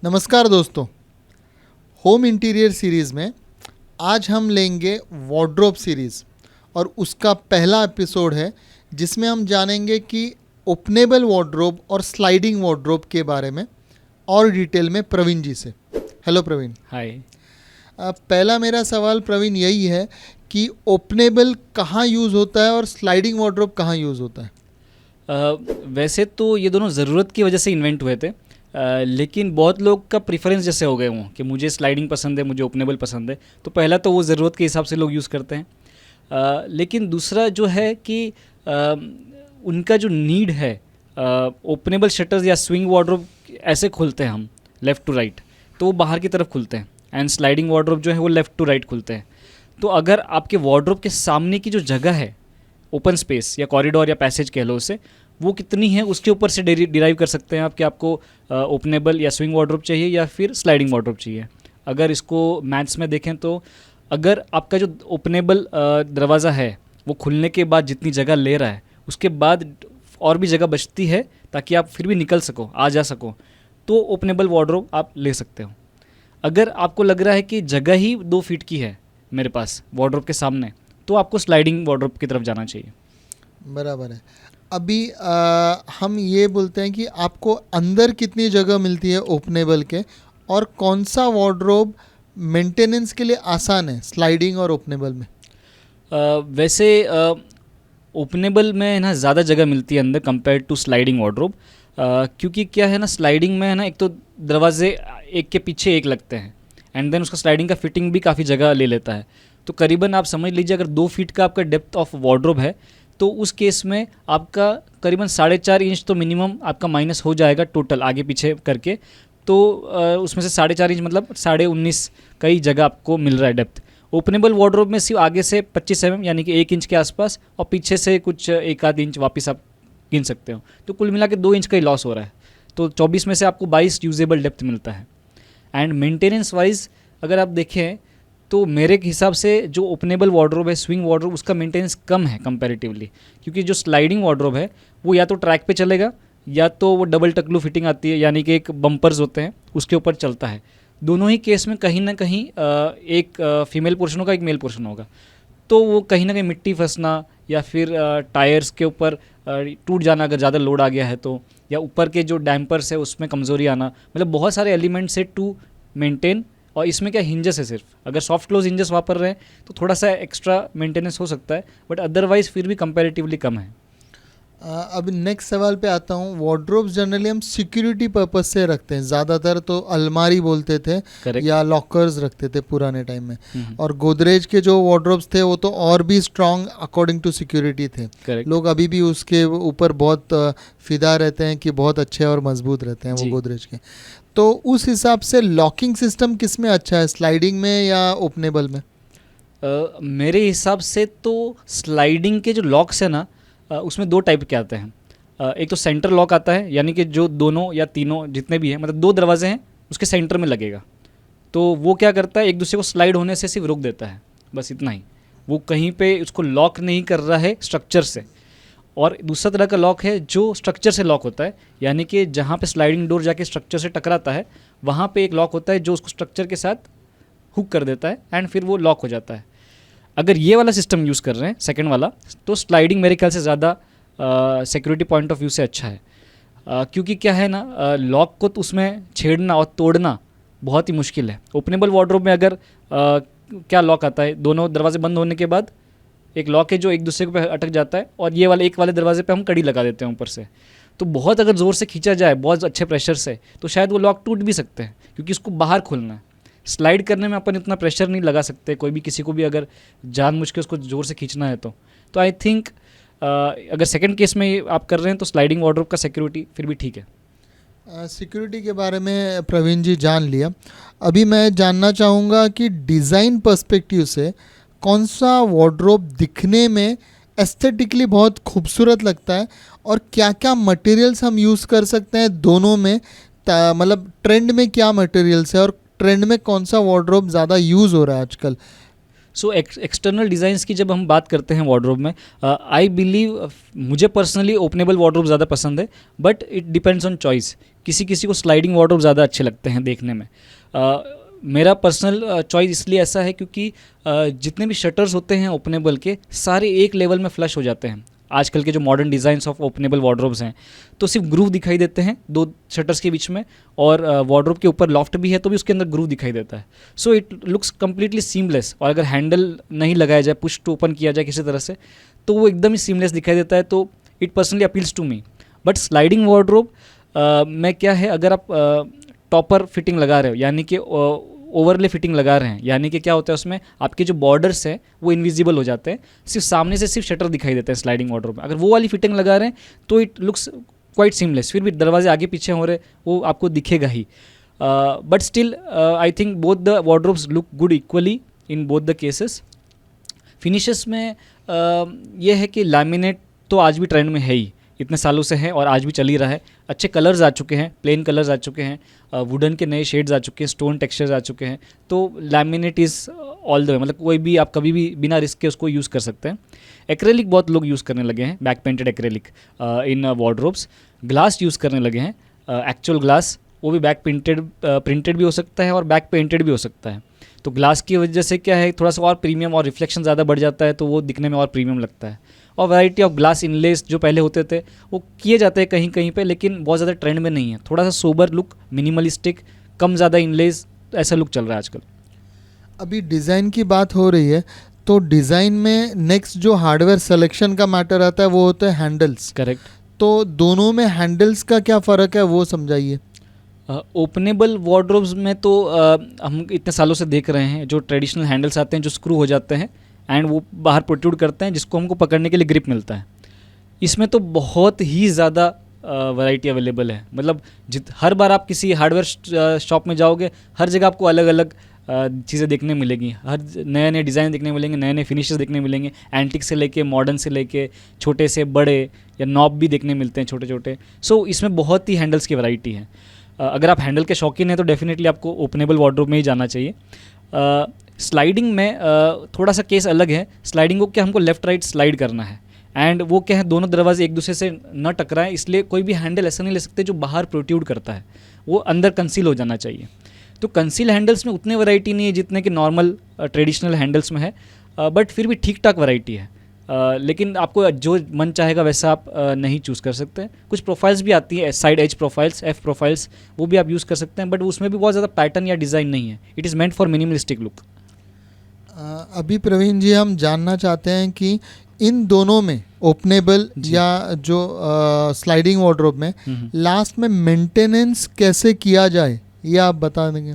नमस्कार दोस्तों, home interior series में आज हम लेंगे वार्डरोब सीरीज़ और उसका पहला एपिसोड है जिसमें हम जानेंगे कि ओपनेबल वार्डरोब और स्लाइडिंग वार्डरोब के बारे में और डिटेल में प्रवीण जी से। हेलो प्रवीण। हाय। पहला मेरा सवाल प्रवीण यही है कि ओपनेबल कहाँ यूज़ होता है और स्लाइडिंग वार्डरोब कहाँ यूज़ होता है? वैसे तो ये दोनों ज़रूरत की वजह से इन्वेंट हुए थे, लेकिन बहुत लोग का प्रेफरेंस जैसे हो गए हों कि मुझे स्लाइडिंग पसंद है, मुझे ओपनेबल पसंद है, तो पहला तो वो ज़रूरत के हिसाब से लोग यूज़ करते हैं। लेकिन दूसरा जो है कि उनका जो नीड है, ओपनेबल शटर्स या स्विंग वार्डरोब ऐसे खुलते हैं हम लेफ़्ट टू राइट, तो वो बाहर की तरफ खुलते हैं, एंड स्लाइडिंग वार्डरोब जो है वो लेफ़्ट टू राइट खुलते हैं। तो अगर आपके वार्डरोब के सामने की जो जगह है, ओपन स्पेस या कॉरिडोर या पैसेज कह लो उसे, वो कितनी है उसके ऊपर से डिराइव कर सकते हैं आप कि आपको ओपनेबल या स्विंग वार्डरोब चाहिए या फिर स्लाइडिंग वार्डरोब चाहिए। अगर इसको मैथ्स में देखें तो अगर आपका जो ओपनेबल दरवाज़ा है वो खुलने के बाद जितनी जगह ले रहा है, उसके बाद और भी जगह बचती है ताकि आप फिर भी निकल सको, आ जा सको, तो ओपनेबल वार्डरोब आप ले सकते हो। अगर आपको लग रहा है कि जगह ही 2 फीट की है मेरे पास वार्डरोब के सामने, तो आपको स्लाइडिंग वार्डरोब की तरफ जाना चाहिए। बराबर है। अभी हम ये बोलते हैं कि आपको अंदर कितनी जगह मिलती है ओपनेबल के, और कौन सा वार्डरोब मेंटेनेंस के लिए आसान है स्लाइडिंग और ओपनेबल में? वैसे ओपनेबल में ना ज़्यादा जगह मिलती है अंदर कंपेयर टू स्लाइडिंग वार्डरोब, क्योंकि क्या है ना, स्लाइडिंग में है ना, एक तो दरवाजे एक के पीछे एक लगते हैं, एंड देन उसका स्लाइडिंग का फिटिंग भी काफ़ी जगह ले लेता है। तो करीबन आप समझ लीजिए अगर 2 फीट का आपका डेप्थ ऑफ वार्डरोब है, तो उस केस में आपका करीबन 4.5 इंच तो मिनिमम आपका माइनस हो जाएगा टोटल आगे पीछे करके। तो उसमें से 4.5 इंच मतलब 19.5 कई जगह आपको मिल रहा है डेप्थ। ओपनेबल वार्डरोब में सिर्फ आगे से 25 mm यानी कि 1 इंच के आसपास, और पीछे से कुछ 1 आध इंच वापस आप गिन सकते हो, तो कुल मिला के 2 इंच का ही लॉस हो रहा है। तो 24 में से आपको 22 यूजेबल डेप्थ मिलता है। एंड मेंटेनेंस वाइज अगर आप देखें तो मेरे हिसाब से जो ओपनेबल वार्डरोब है, स्विंग वार्डरोब, उसका मेंटेनेंस कम है कंपैरेटिवली, क्योंकि जो स्लाइडिंग वार्डरोब है वो या तो ट्रैक पे चलेगा या तो वो डबल टकलू फिटिंग आती है, यानी कि एक बम्पर्स होते हैं उसके ऊपर चलता है। दोनों ही केस में कहीं ना कहीं एक फीमेल पोर्शन होगा, एक मेल पोर्शन होगा, तो वो कहीं ना कहीं मिट्टी फंसना या फिर टायर्स के ऊपर टूट जाना अगर ज़्यादा लोड आ गया है तो, या ऊपर के जो डैम्पर्स है उसमें कमज़ोरी आना, मतलब बहुत सारे एलिमेंट्स है टू मेंटेन। और इसमें क्या हिंजेस है, सिर्फ अगर सॉफ्ट क्लोज हिंजेस वापर रहे हैं तो थोड़ा सा एक्स्ट्रा मेंटेनेंस हो सकता है, बट अदरवाइज फिर भी कंपैरेटिवली कम है। अब नेक्स्ट सवाल पे आता हूँ। वार्डरोब्स जनरली हम सिक्योरिटी पर्पस से रखते हैं, ज़्यादातर तो अलमारी बोलते थे या लॉकर्स रखते थे पुराने टाइम में, और गोदरेज के जो वार्डरोब्स थे वो तो और भी स्ट्रॉन्ग अकॉर्डिंग टू सिक्योरिटी थे। लोग अभी भी उसके ऊपर बहुत फिदा रहते हैं कि बहुत अच्छे और मजबूत रहते हैं वो गोदरेज के। तो उस हिसाब से लॉकिंग सिस्टम किस में अच्छा है, स्लाइडिंग में या ओपनेबल में? मेरे हिसाब से तो स्लाइडिंग के जो लॉक्स है ना, उसमें 2 टाइप के आते हैं। एक तो सेंटर लॉक आता है, यानी कि जो दोनों या तीनों जितने भी हैं, मतलब 2 दरवाजे हैं उसके सेंटर में लगेगा, तो वो क्या करता है, एक दूसरे को स्लाइड होने से सिर्फ रोक देता है, बस इतना ही। वो कहीं पे उसको लॉक नहीं कर रहा है स्ट्रक्चर से। और दूसरा तरह का लॉक है जो स्ट्रक्चर से लॉक होता है, यानी कि जहाँ पे स्लाइडिंग डोर जाके स्ट्रक्चर से टकराता है वहाँ पे एक लॉक होता है जो उसको स्ट्रक्चर के साथ हुक कर देता है, एंड फिर वो लॉक हो जाता है। अगर ये वाला सिस्टम यूज़ कर रहे हैं सेकंड वाला, तो स्लाइडिंग मेरे ख्याल से ज़्यादा सिक्योरिटी पॉइंट ऑफ व्यू से अच्छा है, क्योंकि क्या है ना, लॉक को तो उसमें छेड़ना और तोड़ना बहुत ही मुश्किल है। ओपनेबल वार्डरोब में अगर क्या लॉक आता है, दोनों दरवाजे बंद होने के बाद एक लॉक है जो एक दूसरे पे अटक जाता है, और ये वाले एक वाले दरवाजे पे हम कड़ी लगा देते हैं ऊपर से। तो बहुत अगर ज़ोर से खींचा जाए बहुत अच्छे प्रेशर से, तो शायद वो लॉक टूट भी सकते हैं, क्योंकि उसको बाहर खोलना है। स्लाइड करने में अपन इतना प्रेशर नहीं लगा सकते, कोई भी किसी को भी अगर जानबूझ के उसको ज़ोर से खींचना है तो आई थिंक अगर सेकंड केस में आप कर रहे हैं तो स्लाइडिंग वार्डरोब का सिक्योरिटी फिर भी ठीक है। सिक्योरिटी के बारे में प्रवीण जी जान लिया। अभी मैं जानना चाहूँगा कि डिज़ाइन पर्सपेक्टिव से कौन सा वार्डरोब दिखने में एस्थेटिकली बहुत खूबसूरत लगता है, और क्या क्या मटेरियल्स हम यूज़ कर सकते हैं दोनों में, मतलब ट्रेंड में क्या मटेरियल्स है और ट्रेंड में कौन सा वार्डरोब ज़्यादा यूज़ हो रहा है आजकल? सो एक्सटर्नल डिज़ाइंस की जब हम बात करते हैं वार्डरोब में, आई बिलीव मुझे पर्सनली ओपनेबल वार्डरोब ज़्यादा पसंद है, but it depends on choice, किसी किसी को स्लाइडिंग वार्डरोब ज़्यादा अच्छे लगते हैं देखने में। मेरा पर्सनल चॉइस इसलिए ऐसा है क्योंकि जितने भी शटर्स होते हैं ओपनेबल के सारे एक लेवल में फ्लश हो जाते हैं। आजकल के जो modern designs of openable wardrobes हैं तो सिर्फ ग्रूव दिखाई देते हैं दो शटर्स के बीच में, और वार्डरोब के ऊपर लॉफ्ट भी है तो भी उसके अंदर ग्रूव दिखाई देता है। So it looks completely seamless, और अगर हैंडल नहीं लगाया जाए, पुश टू ओपन किया जाए किसी तरह से, तो वो एकदम ही सीमलेस दिखाई देता है। तो it personally appeals to me. But sliding wardrobe में क्या है, अगर आप टॉपर फिटिंग लगा रहे हो, यानी कि ओवरले फिटिंग लगा रहे हैं, यानी कि क्या होता है उसमें आपके जो बॉर्डर्स हैं वो इनविजिबल हो जाते हैं, सिर्फ सामने से सिर्फ शटर दिखाई देते हैं स्लाइडिंग वार्डरोब में। अगर वो वाली फिटिंग लगा रहे हैं तो इट लुक्स क्वाइट सीमलेस, फिर भी दरवाजे आगे पीछे हो रहे वो आपको दिखेगा ही। But still I think both the wardrobes look good equally in both the cases. Finishes में ये है कि लैमिनेट तो आज भी ट्रेंड में है ही, इतने सालों से है और आज भी चल ही रहा है। अच्छे कलर्स आ चुके हैं, प्लेन कलर्स आ चुके हैं, वुडन के नए शेड्स आ चुके हैं, स्टोन टेक्सचर्स आ चुके हैं। तो laminate is all the way, मतलब कोई भी आप कभी भी बिना रिस्क के उसको यूज़ कर सकते हैं। एक्रेलिक बहुत लोग यूज़ करने लगे हैं, बैक पेंटेड एक्रेलिक इन वार्डरोब्स। ग्लास यूज़ करने लगे हैं, एक्चुअल ग्लास, वो भी बैक प्रिंटेड भी हो सकता है और बैक पेंटेड भी हो सकता है। तो ग्लास की वजह से क्या है, थोड़ा सा और प्रीमियम और रिफ्लेक्शन ज़्यादा बढ़ जाता है, तो वो दिखने में और प्रीमियम लगता है। और वैरायटी ऑफ ग्लास इनलेस जो पहले होते थे वो किए जाते हैं कहीं कहीं पे, लेकिन बहुत ज़्यादा ट्रेंड में नहीं है। थोड़ा सा सोबर लुक, मिनिमलिस्टिक, कम ज़्यादा इनलेस, ऐसा लुक चल रहा है आजकल। अभी डिज़ाइन की बात हो रही है, तो डिज़ाइन में नेक्स्ट जो हार्डवेयर सिलेक्शन का मैटर आता है वो होता है हैंडल्स। करेक्ट। तो दोनों में हैंडल्स का क्या फ़र्क है वो समझाइए। ओपनेबल वार्डरोब्स में तो हम इतने सालों से देख रहे हैं जो ट्रेडिशनल हैंडल्स आते हैं जो स्क्रू हो जाते हैं एंड वो बाहर प्रोट्रूड करते हैं, जिसको हमको पकड़ने के लिए ग्रिप मिलता है। इसमें तो बहुत ही ज़्यादा वैरायटी अवेलेबल है। मतलब हर बार आप किसी हार्डवेयर शॉप में जाओगे, हर जगह आपको अलग अलग चीज़ें देखने मिलेंगी, हर नए नए डिज़ाइन देखने मिलेंगे, नए नए फिनिशेस देखने मिलेंगे, एंटिक से लेके मॉडर्न से लेके छोटे से बड़े, या नॉब भी देखने मिलते हैं छोटे छोटे। सो इसमें बहुत ही हैंडल्स की वैरायटी है। अगर आप हैंडल के शौकीन हैं तो डेफिनेटली आपको ओपनेबल वार्डरोब में ही जाना चाहिए। स्लाइडिंग में थोड़ा सा केस अलग है। स्लाइडिंग को क्या हमको लेफ़्ट राइट स्लाइड करना है, एंड वो क्या है दोनों दरवाजे एक दूसरे से न टकराएं, इसलिए कोई भी हैंडल ऐसा नहीं ले सकते जो बाहर प्रोट्रूड करता है, वो अंदर कंसील हो जाना चाहिए। तो कंसील हैंडल्स में उतने वैरायटी नहीं है जितने कि नॉर्मल ट्रेडिशनल हैंडल्स में है, बट फिर भी ठीक ठाक वैरायटी है। लेकिन आपको जो मन चाहेगा वैसा आप नहीं चूज़ कर सकते। कुछ प्रोफाइल्स भी आती है, side edge profiles, F profiles, वो भी आप यूज़ कर सकते हैं, बट उसमें भी बहुत ज़्यादा पैटर्न या डिज़ाइन नहीं है। It is meant for minimalistic look. अभी प्रवीण जी हम जानना चाहते हैं कि इन दोनों में ओपनेबल या जो स्लाइडिंग वार्डरोब में लास्ट में मेंटेनेंस कैसे किया जाए, ये आप बता देंगे।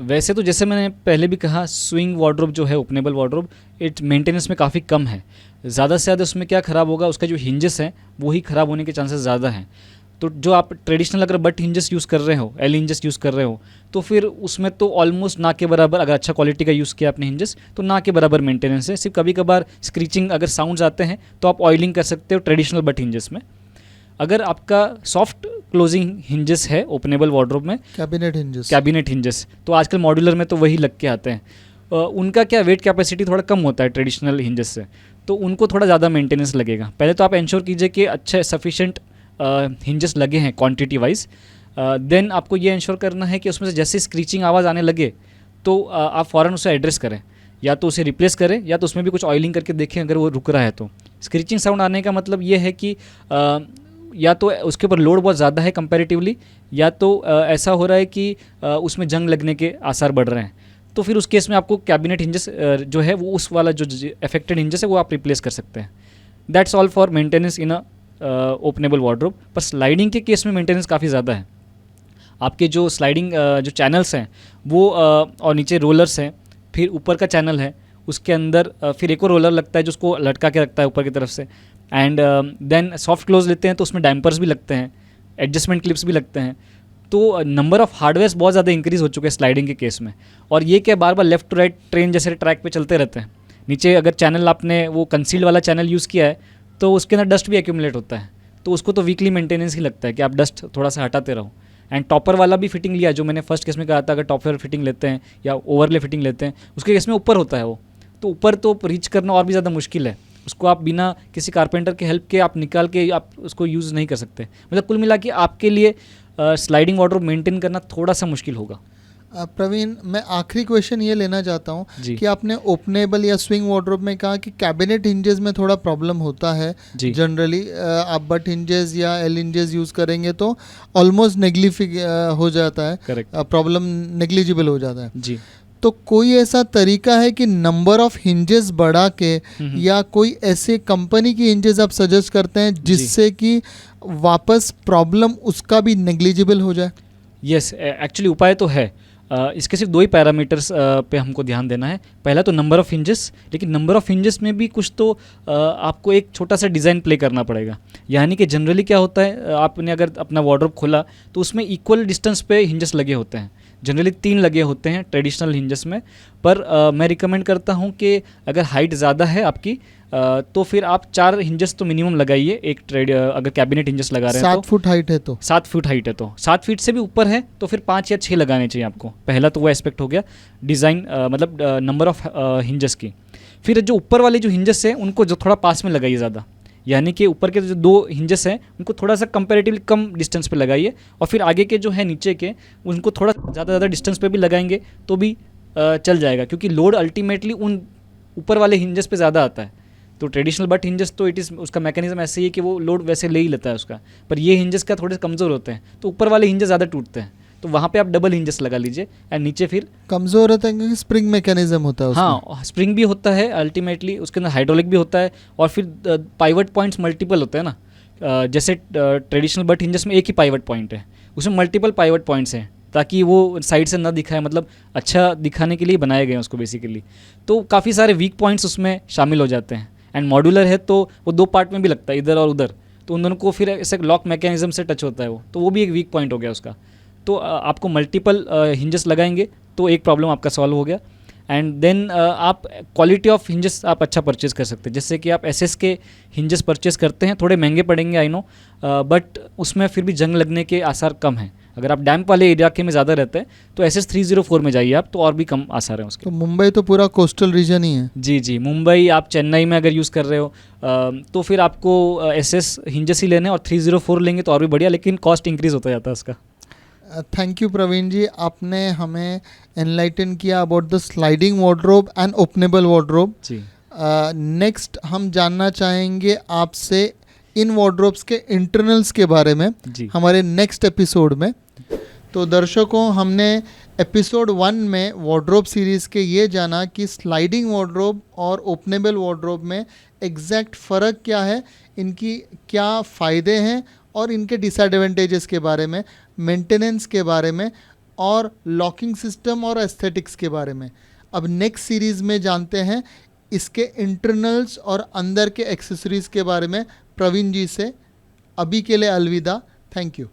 वैसे तो जैसे मैंने पहले भी कहा, स्विंग वार्डरोब जो है ओपनेबल वार्डरोब, इट मेंटेनेंस में काफ़ी कम है। ज़्यादा से ज़्यादा उसमें क्या ख़राब होगा, उसका जो हिंजेस हैं वो ही ख़राब होने के चांसेस ज़्यादा हैं। तो जो आप ट्रेडिशनल अगर बट हिंजेस यूज़ कर रहे हो, एल हिंजेस यूज़ कर रहे हो, तो फिर उसमें तो ऑलमोस्ट ना के बराबर, अगर अच्छा क्वालिटी का यूज़ किया आपने हिंजेस तो ना के बराबर मेंटेनेंस है। सिर्फ कभी कभार स्क्रीचिंग अगर साउंड्स आते हैं तो आप ऑयलिंग कर सकते हो ट्रेडिशनल बट हिंजेस में। अगर आपका सॉफ्ट क्लोजिंग हिंजेस है ओपनेबल वार्डरोब में, कैबिनेट हिंजेस, तो आजकल मॉड्यूलर में तो वही लग के आते हैं। उनका क्या वेट कैपेसिटी थोड़ा कम होता है ट्रेडिशनल हिंजेस से, तो उनको थोड़ा ज़्यादा मेंटेनेंस लगेगा। पहले तो आप इंश्योर कीजिए कि अच्छे सफिशेंट हिंजेस लगे हैं क्वांटिटी वाइज। देन आपको ये इंश्योर करना है कि उसमें से जैसे स्क्रीचिंग आवाज़ आने लगे तो आप फ़ौरन उसे एड्रेस करें, या तो उसे रिप्लेस करें या तो उसमें भी कुछ ऑयलिंग करके देखें अगर वो रुक रहा है तो। स्क्रीचिंग साउंड आने का मतलब ये है कि या तो उसके ऊपर लोड बहुत ज़्यादा है कंपैरेटिवली, या तो ऐसा हो रहा है कि उसमें जंग लगने के आसार बढ़ रहे हैं। तो फिर उस केस में आपको कैबिनेट हिंजेस जो है वो उस वाला जो अफेक्टेड हिंजेस है वो आप रिप्लेस कर सकते हैं। That's all for maintenance in a openable wardrobe. पर स्लाइडिंग के केस में मेंटेनेंस काफ़ी ज़्यादा है। आपके जो स्लाइडिंग जो चैनल्स हैं वो और नीचे रोलर्स हैं, फिर ऊपर का चैनल है, उसके अंदर फिर एक और रोलर लगता है जो उसको लटका के रखता है ऊपर की तरफ से, एंड देन सॉफ्ट क्लोज लेते हैं तो उसमें डैम्पर्स भी लगते हैं, एडजस्टमेंट क्लिप्स भी लगते हैं। तो नंबर ऑफ हार्डवेयर्स बहुत ज़्यादा इंक्रीज़ हो चुके हैं स्लाइडिंग के केस में। और ये क्या बार बार लेफ्ट टू राइट ट्रेन जैसे ट्रैक पे चलते रहते हैं, नीचे अगर चैनल आपने वो कंसील्ड वाला चैनल यूज़ किया है तो उसके अंदर डस्ट भी एक्यूमुलेट होता है, तो उसको तो वीकली मेंटेनेंस ही लगता है कि आप डस्ट थोड़ा सा हटाते रहो। एंड टॉपर वाला भी फिटिंग लिया, जो मैंने फर्स्ट केस में कहा था, अगर टॉपर फिटिंग लेते हैं या ओवरले फिटिंग लेते हैं, उसके केस में ऊपर होता है वो, तो ऊपर तो रीच करना और भी ज़्यादा मुश्किल है। उसको आप बिना किसी कारपेंटर के हेल्प के आप निकाल के आप उसको यूज़ नहीं कर सकते। मतलब कुल मिला के आपके लिए स्लाइडिंग वार्डरोब मेंटेन करना थोड़ा सा मुश्किल होगा। प्रवीण, मैं आखिरी क्वेश्चन ये लेना चाहता हूँ कि आपने ओपनेबल या स्विंग वार्डरोब में कहा कि कैबिनेट हिंजेस में थोड़ा प्रॉब्लम होता है जनरली। आप बट हिंजेस या एल हिंजेस यूज़ करेंगे तो ऑलमोस्ट हो जाता है, प्रॉब्लम नेग्लिजिबल हो जाता है जी। तो कोई ऐसा तरीका है कि नंबर ऑफ हिंजेस बढ़ा के या कोई ऐसे कंपनी की हिंजेस आप सजेस्ट करते हैं जिससे कि वापस प्रॉब्लम उसका भी नेग्लिजिबल हो जाए? यस, एक्चुअली उपाय तो है। इसके सिर्फ 2 ही पैरामीटर्स पे हमको ध्यान देना है। पहला तो नंबर ऑफ़ हिंजेस, लेकिन नंबर ऑफ़ हिंजेस में भी कुछ तो आपको एक छोटा सा डिज़ाइन प्ले करना पड़ेगा। यानी कि जनरली क्या होता है, आपने अगर अपना वार्डरोब खोला तो उसमें इक्वल डिस्टेंस पे हिंजेस लगे होते हैं। जनरली 3 लगे होते हैं ट्रेडिशनल हिंजेस में, पर मैं रिकमेंड करता हूँ कि अगर हाइट ज़्यादा है आपकी तो फिर आप 4 हिंजेस तो मिनिमम लगाइए। अगर कैबिनेट हिंजेस लगा रहे हैं 7 फुट हाइट है तो 7 फुट हाइट है तो 7 फीट से भी ऊपर है तो फिर 5 या 6 लगाने चाहिए आपको। पहला तो वो एस्पेक्ट हो गया डिज़ाइन, मतलब नंबर ऑफ हिंजेस की। फिर जो ऊपर वाले जो हिंजेस हैं उनको जो थोड़ा पास में लगाइए ज़्यादा, यानी कि ऊपर के जो 2 हिंजेस हैं उनको थोड़ा सा कंपैरेटिवली कम डिस्टेंस पे लगाइए, और फिर आगे के जो है नीचे के उनको थोड़ा ज़्यादा डिस्टेंस पे भी लगाएंगे तो भी चल जाएगा, क्योंकि लोड अल्टीमेटली उन ऊपर वाले हिंजेस पे ज़्यादा आता है। तो ट्रेडिशनल बट हिंजेस तो उसका मैकेनिज्म ऐसे ही है कि वो लोड वैसे ले ही लेता है उसका, पर ये हिंजेस क्या थोड़े कमज़ोर होते हैं तो ऊपर वाले हिंजेस ज़्यादा टूटते हैं, तो वहाँ पे आप डबल हिंजेस लगा लीजिए एंड नीचे फिर कमज़ोर होता है क्योंकि स्प्रिंग मैकेनिज्म होता है उसमें। हाँ, स्प्रिंग भी होता है अल्टीमेटली, उसके अंदर हाइड्रोलिक भी होता है, और फिर पाइवट पॉइंट्स मल्टीपल होते हैं ना। जैसे ट्रेडिशनल बट हिंजेस में एक ही पाइवट पॉइंट है, उसमें मल्टीपल पाइवट पॉइंट्स हैं ताकि वो साइड से ना दिखाए, मतलब अच्छा दिखाने के लिए बनाए गए हैं उसको बेसिकली। तो काफ़ी सारे वीक पॉइंट्स उसमें शामिल हो जाते हैं, एंड मॉड्यूलर है तो वो 2 पार्ट में भी लगता है, इधर और उधर, तो उन दोनों को फिर ऐसे लॉक मैकेनिज्म से टच होता है वो भी एक वीक पॉइंट हो गया उसका। तो आपको मल्टीपल हिंजेस लगाएंगे तो एक प्रॉब्लम आपका सॉल्व हो गया। एंड देन आप क्वालिटी ऑफ हिंजेस आप अच्छा परचेज़ कर सकते हैं, जैसे कि आप एसएस के हिंजेस परचेज़ करते हैं, थोड़े महंगे पड़ेंगे आई नो, बट उसमें फिर भी जंग लगने के आसार कम हैं। अगर आप डैम्प वाले इलाके में ज़्यादा रहते हैं तो SS 304 में जाइए आप, तो और भी कम आसार हैं उसके। तो मुंबई तो पूरा कोस्टल रीजन ही है। जी, मुंबई, आप चेन्नई में अगर यूज़ कर रहे हो तो फिर आपको SS हिंजेस ही लेने, और 304 लेंगे तो और भी बढ़िया, लेकिन कॉस्ट इंक्रीज़ होता जाता है उसका। थैंक यू प्रवीण जी, आपने हमें एनलाइटन किया about the sliding wardrobe and openable wardrobe जी। नेक्स्ट हम जानना चाहेंगे आपसे इन वार्डरोब्स के इंटरनल्स के बारे में हमारे नेक्स्ट एपिसोड में। तो दर्शकों, हमने एपिसोड 1 में वार्डरोब सीरीज़ के ये जाना कि स्लाइडिंग वार्डरोब और ओपनेबल वार्डरोब में एग्जैक्ट फ़र्क क्या है, इनकी क्या फ़ायदे हैं और इनके डिसएडवांटेजेस के बारे में, मेंटेनेंस के बारे में, और लॉकिंग सिस्टम और एस्थेटिक्स के बारे में। अब नेक्स्ट सीरीज़ में जानते हैं इसके इंटरनल्स और अंदर के एक्सेसरीज़ के बारे में प्रवीण जी से। अभी के लिए अलविदा, थैंक यू।